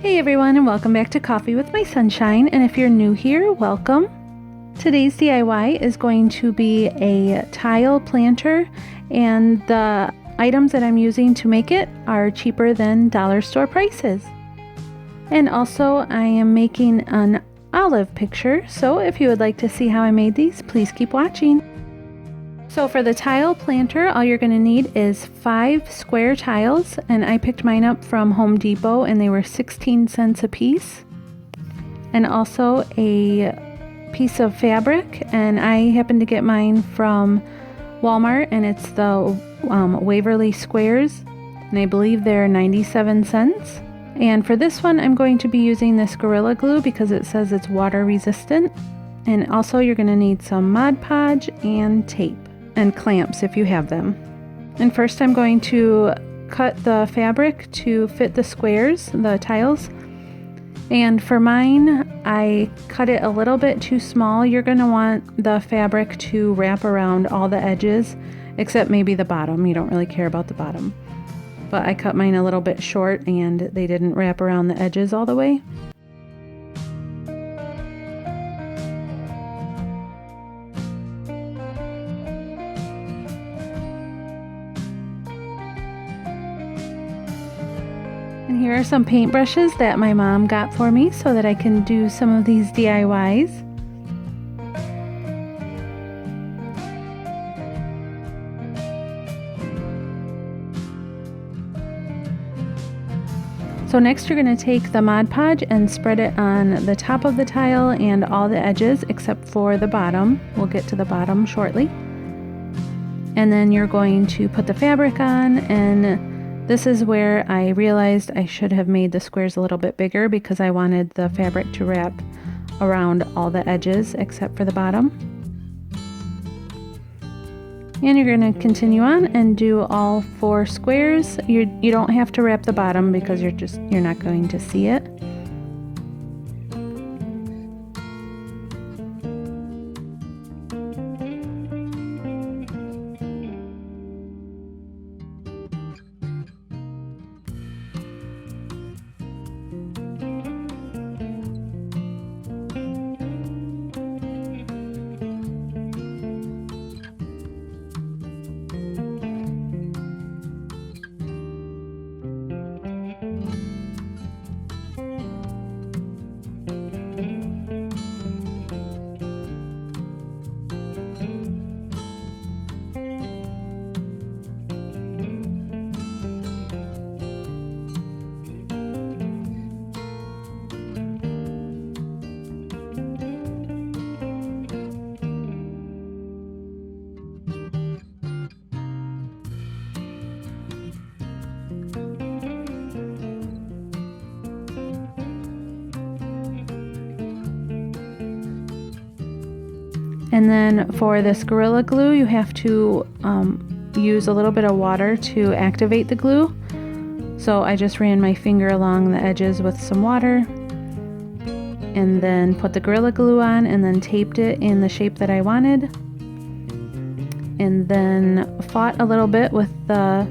Hey everyone, and welcome back to Coffee with My Sunshine, and if you're new here, welcome. Today's DIY is going to be a tile planter, and the items that I'm using to make it are cheaper than dollar store prices. And also I am making an olive picture, so if you would like to see how I made these, please keep watching. So for the tile planter, all you're going to need is 5 square tiles, and I picked mine up from Home Depot and they were 16 cents a piece. And also a piece of fabric, and I happened to get mine from Walmart, and it's the Waverly Squares, and I believe they're 97 cents. And for this one, I'm going to be using this Gorilla Glue because it says it's water resistant. And also you're going to need some Mod Podge and tape and clamps if you have them. And first I'm going to cut the fabric to fit the squares, the tiles. And for mine, I cut it a little bit too small. You're going to want the fabric to wrap around all the edges, except maybe the bottom. You don't really care about the bottom. But I cut mine a little bit short and they didn't wrap around the edges all the way. And here are some paintbrushes that my mom got for me so that I can do some of these DIYs. So next you're going to take the Mod Podge and spread it on the top of the tile and all the edges except for the bottom. We'll get to the bottom shortly. And then you're going to put the fabric on, and this is where I realized I should have made the squares a little bit bigger because I wanted the fabric to wrap around all the edges except for the bottom. And you're going to continue on and do all 4 squares. You don't have to wrap the bottom because you're not going to see it. And then for this Gorilla Glue, you have to use a little bit of water to activate the glue. So I just ran my finger along the edges with some water and then put the Gorilla Glue on and then taped it in the shape that I wanted. And then fought a little bit with the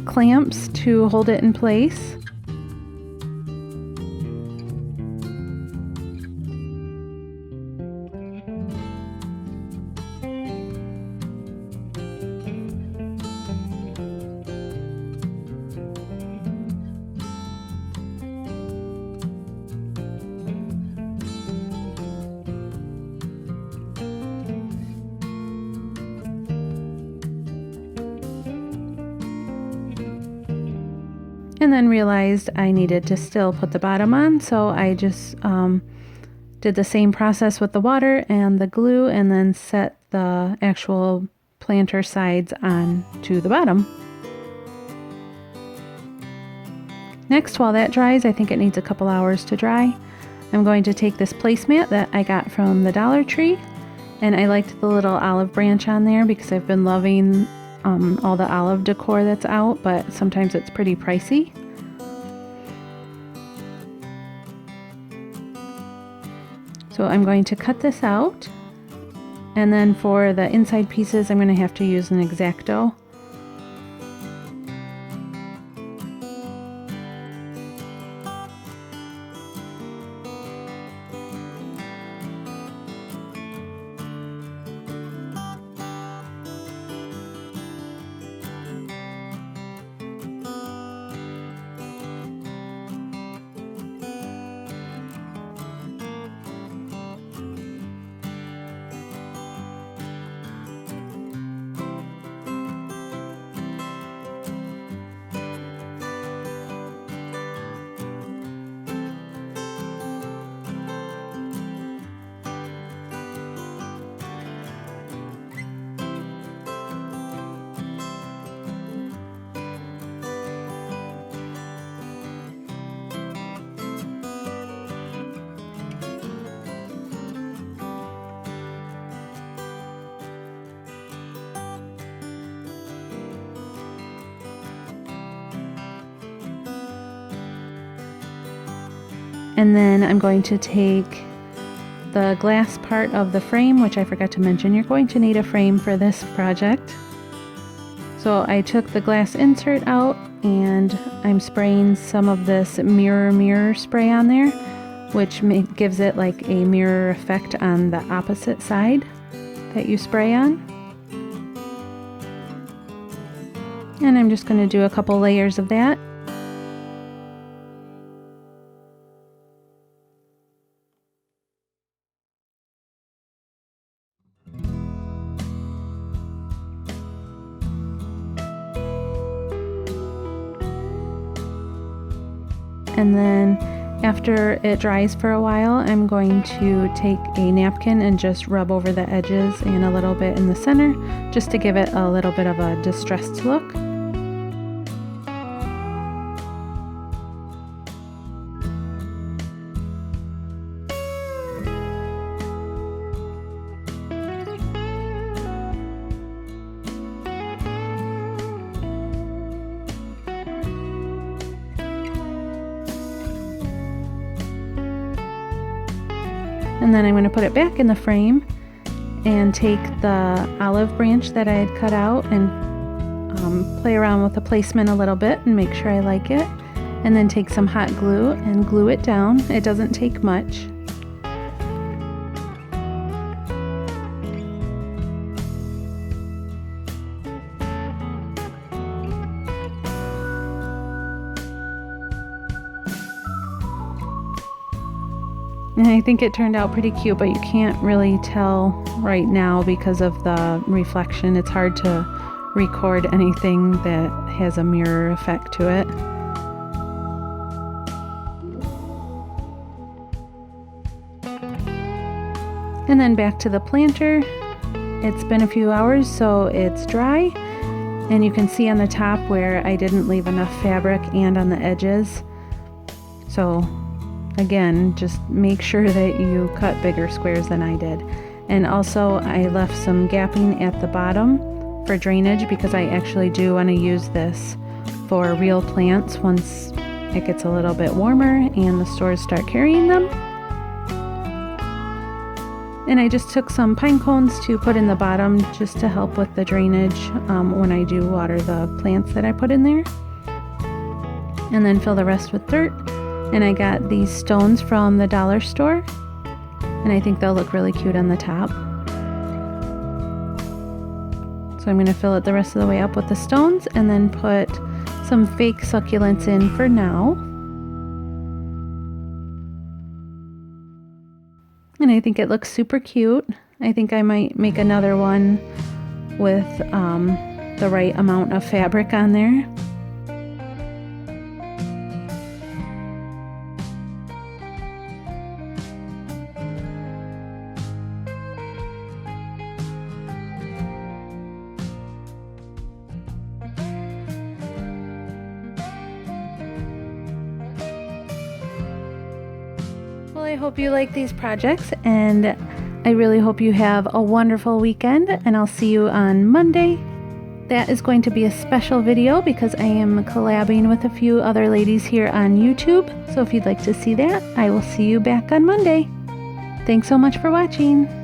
clamps to hold it in place. And then realized I needed to still put the bottom on, so I just did the same process with the water and the glue and then set the actual planter sides on to the bottom. Next, while that dries, I think it needs a couple hours to dry, I'm going to take this placemat that I got from the Dollar Tree, and I liked the little olive branch on there because I've been loving all the olive decor that's out, but sometimes it's pretty pricey. So I'm going to cut this out, and then for the inside pieces I'm going to have to use an X-Acto. And then I'm going to take the glass part of the frame, which I forgot to mention. You're going to need a frame for this project. So I took the glass insert out and I'm spraying some of this mirror spray on there, which gives it like a mirror effect on the opposite side that you spray on. And I'm just going to do a couple layers of that. And then after it dries for a while, I'm going to take a napkin and just rub over the edges and a little bit in the center, just to give it a little bit of a distressed look. And then I'm going to put it back in the frame and take the olive branch that I had cut out and play around with the placement a little bit and make sure I like it. And then take some hot glue and glue it down. It doesn't take much. And I think it turned out pretty cute, but you can't really tell right now because of the reflection. It's hard to record anything that has a mirror effect to it. And then back to the planter. It's been a few hours, so it's dry. And you can see on the top where I didn't leave enough fabric and on the edges. So again, just make sure that you cut bigger squares than I did. And also I left some gapping at the bottom for drainage because I actually do want to use this for real plants once it gets a little bit warmer and the stores start carrying them. And I just took some pine cones to put in the bottom just to help with the drainage when I do water the plants that I put in there. And then fill the rest with dirt. And I got these stones from the dollar store, and I think they'll look really cute on the top. So I'm going to fill it the rest of the way up with the stones and then put some fake succulents in for now. And I think it looks super cute. I think I might make another one with the right amount of fabric on there. Well, I hope you like these projects, and I really hope you have a wonderful weekend, and I'll see you on Monday. That is going to be a special video because I am collabing with a few other ladies here on YouTube. So if you'd like to see that, I will see you back on Monday. Thanks so much for watching.